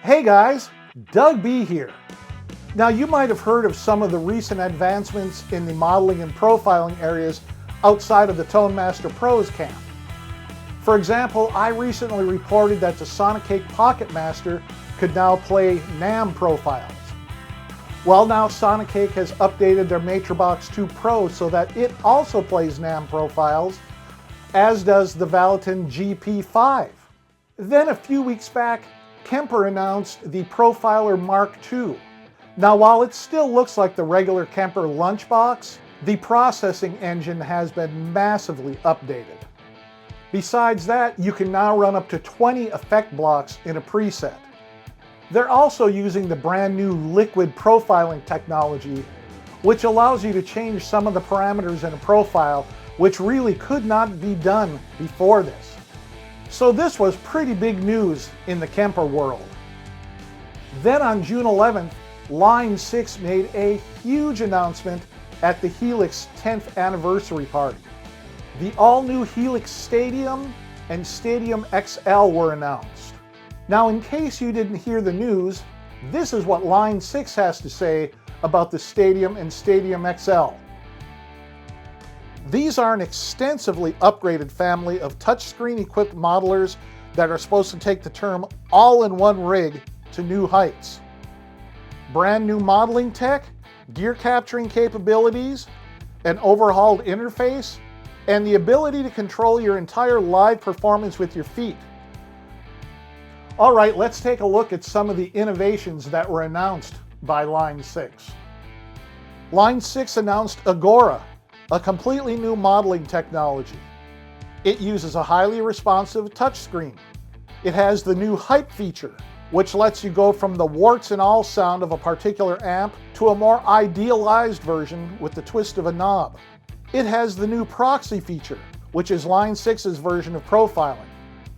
Hey guys, Doug B here. Now you might have heard of some of the recent advancements in the modeling and profiling areas outside of the Tone Master Pro's camp. For example, I recently reported that the Sonicake Pocket Master could now play NAMM profiles. Well, now Sonicake has updated their MatriBox 2 Pro so that it also plays NAMM profiles, as does the Valiton GP5. Then a few weeks back, Kemper announced the Profiler Mark II. Now while it still looks like the regular Kemper lunchbox, the processing engine has been massively updated. Besides that, you can now run up to 20 effect blocks in a preset. They're also using the brand new liquid profiling technology, which allows you to change some of the parameters in a profile, which really could not be done before this. So this was pretty big news in the Kemper world. Then on June 11th, Line 6 made a huge announcement at the Helix 10th anniversary party. The all-new Helix Stadium and Stadium XL were announced. Now in case you didn't hear the news, this is what Line 6 has to say about the Stadium and Stadium XL. These are an extensively upgraded family of touchscreen equipped modelers that are supposed to take the term all-in-one rig to new heights. Brand new modeling tech, gear capturing capabilities, an overhauled interface, and the ability to control your entire live performance with your feet. All right, let's take a look at some of the innovations that were announced by Line 6. Line 6 announced Agora, a completely new modeling technology. It uses a highly responsive touchscreen. It has the new hype feature, which lets you go from the warts and all sound of a particular amp to a more idealized version with the twist of a knob. It has the new proxy feature, which is Line 6's version of profiling.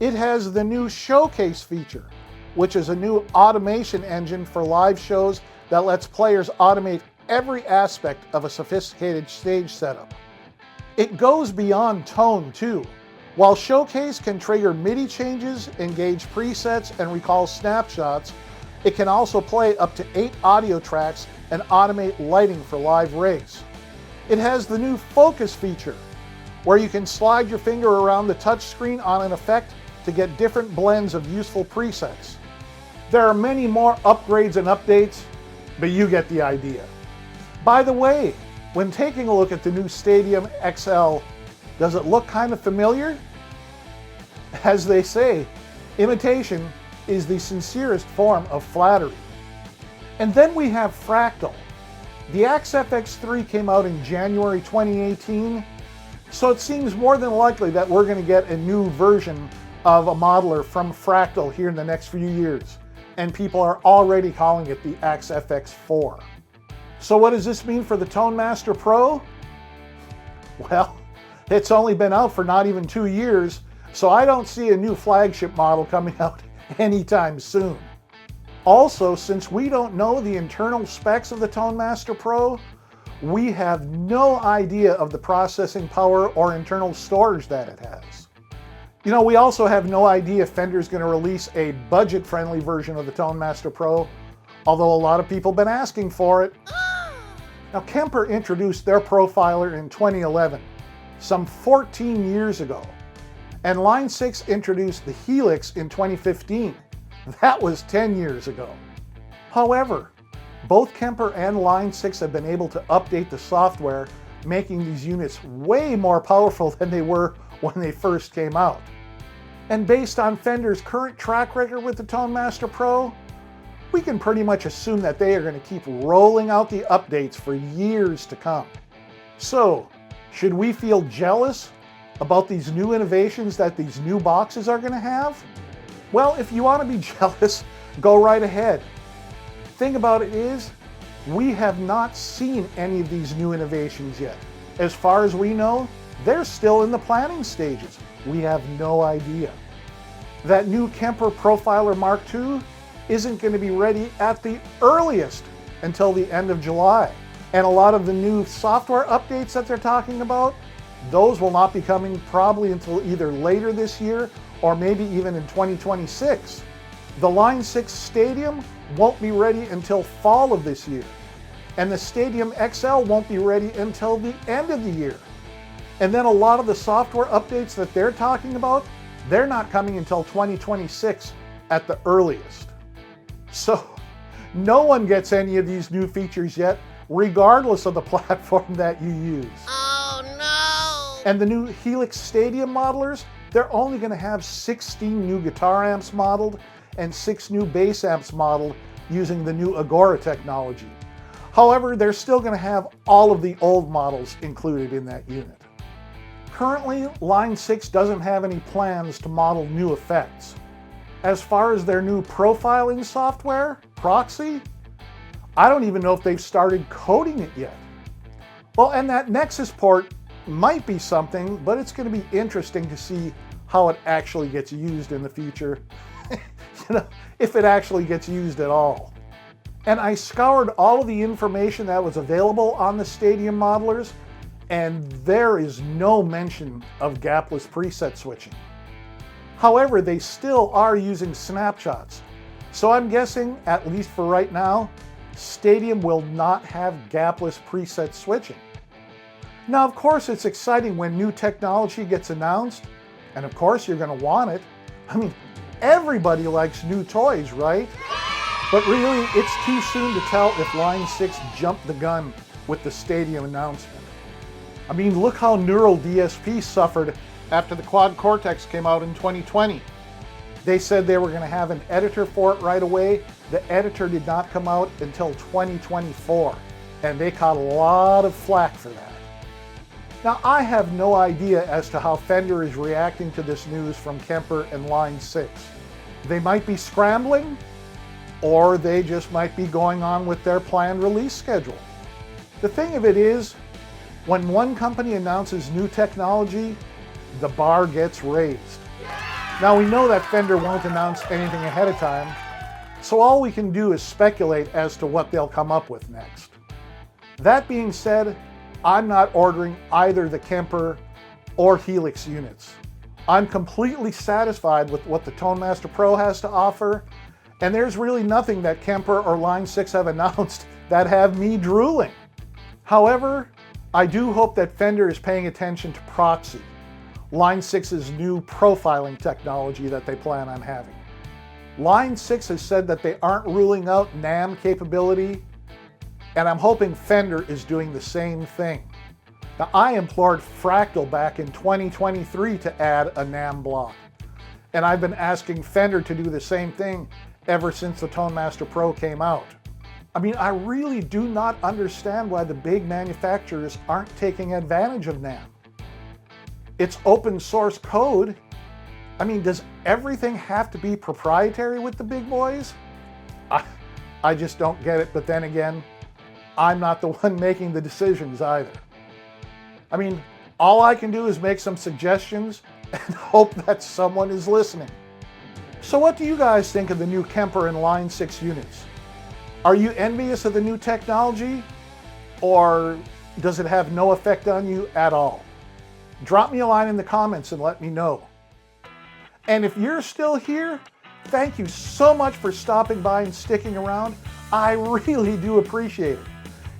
It has the new showcase feature, which is a new automation engine for live shows that lets players automate every aspect of a sophisticated stage setup. It goes beyond tone too. While Showcase can trigger MIDI changes, engage presets, and recall snapshots, it can also play up to 8 audio tracks and automate lighting for live rigs. It has the new Focus feature, where you can slide your finger around the touchscreen on an effect to get different blends of useful presets. There are many more upgrades and updates, but you get the idea. By the way, when taking a look at the new Stadium XL, does it look kind of familiar? As they say, imitation is the sincerest form of flattery. And then we have Fractal. The AXE-FX3 came out in January 2018, so it seems more than likely that we're going to get a new version of a modeler from Fractal here in the next few years, and people are already calling it the AXE-FX4. So what does this mean for the Tone Master Pro? Well, it's only been out for not even 2 years, so I don't see a new flagship model coming out anytime soon. Also, since we don't know the internal specs of the Tone Master Pro, we have no idea of the processing power or internal storage that it has. You know, we also have no idea if Fender's going to release a budget-friendly version of the Tone Master Pro, although a lot of people have been asking for it. Now, Kemper introduced their profiler in 2011, some 14 years ago, and Line 6 introduced the Helix in 2015. That was 10 years ago. However, both Kemper and Line 6 have been able to update the software, making these units way more powerful than they were when they first came out. And based on Fender's current track record with the Tone Master Pro, we can pretty much assume that they are going to keep rolling out the updates for years to come. So, should we feel jealous about these new innovations that these new boxes are going to have? Well, if you want to be jealous, go right ahead. Thing about it is, we have not seen any of these new innovations yet. As far as we know, they're still in the planning stages. We have no idea. That new Kemper Profiler Mark II isn't going to be ready at the earliest until the end of July. And a lot of the new software updates that they're talking about, those will not be coming probably until either later this year or maybe even in 2026. The Line 6 Stadium won't be ready until fall of this year. And the Stadium XL won't be ready until the end of the year. And then a lot of the software updates that they're talking about, they're not coming until 2026 at the earliest. So no one gets any of these new features yet, regardless of the platform that you use. Oh no! And the new Helix Stadium modelers, they're only going to have 16 new guitar amps modeled and 6 new bass amps modeled using the new Agora technology. However, they're still going to have all of the old models included in that unit. Currently, Line 6 doesn't have any plans to model new effects. As far as their new profiling software, Proxy, I don't even know if they've started coding it yet. Well, and that Nexus port might be something, but it's going to be interesting to see how it actually gets used in the future. If it actually gets used at all. And I scoured all of the information that was available on the Stadium modelers, and there is no mention of gapless preset switching. However, they still are using snapshots. So I'm guessing, at least for right now, Stadium will not have gapless preset switching. Now, of course, it's exciting when new technology gets announced, and of course you're going to want it. I mean, everybody likes new toys, right? But really, it's too soon to tell if Line 6 jumped the gun with the Stadium announcement. I mean, look how Neural DSP suffered after the Quad Cortex came out in 2020. They said they were going to have an editor for it right away. The editor did not come out until 2024, and they caught a lot of flack for that. Now, I have no idea as to how Fender is reacting to this news from Kemper and Line 6. They might be scrambling, or they just might be going on with their planned release schedule. The thing of it is, when one company announces new technology, the bar gets raised. Now, we know that Fender won't announce anything ahead of time, so all we can do is speculate as to what they'll come up with next. That being said, I'm not ordering either the Kemper or Helix units. I'm completely satisfied with what the Tone Master Pro has to offer, and there's really nothing that Kemper or Line 6 have announced that have me drooling. However, I do hope that Fender is paying attention to Proxy, Line 6's new profiling technology that they plan on having. Line 6 has said that they aren't ruling out NAMM capability, and I'm hoping Fender is doing the same thing. Now, I implored Fractal back in 2023 to add a NAMM block, and I've been asking Fender to do the same thing ever since the Tone Master Pro came out. I mean, I really do not understand why the big manufacturers aren't taking advantage of NAMM. It's open source code. I mean, does everything have to be proprietary with the big boys? I just don't get it, but then again, I'm not the one making the decisions either. I mean, all I can do is make some suggestions and hope that someone is listening. So what do you guys think of the new Kemper and Line 6 units? Are you envious of the new technology, or does it have no effect on you at all? Drop me a line in the comments and let me know. And if you're still here, thank you so much for stopping by and sticking around. I really do appreciate it.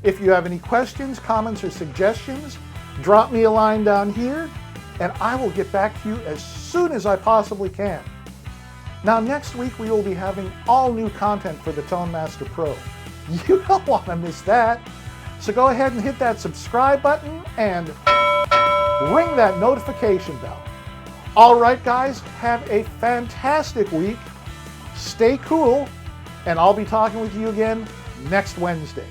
If you have any questions, comments, or suggestions, drop me a line down here, and I will get back to you as soon as I possibly can. Now, next week we will be having all new content for the Tone Master Pro. You don't want to miss that. So go ahead and hit that subscribe button and ring that notification bell. All right, guys, have a fantastic week. Stay cool, and I'll be talking with you again next Wednesday.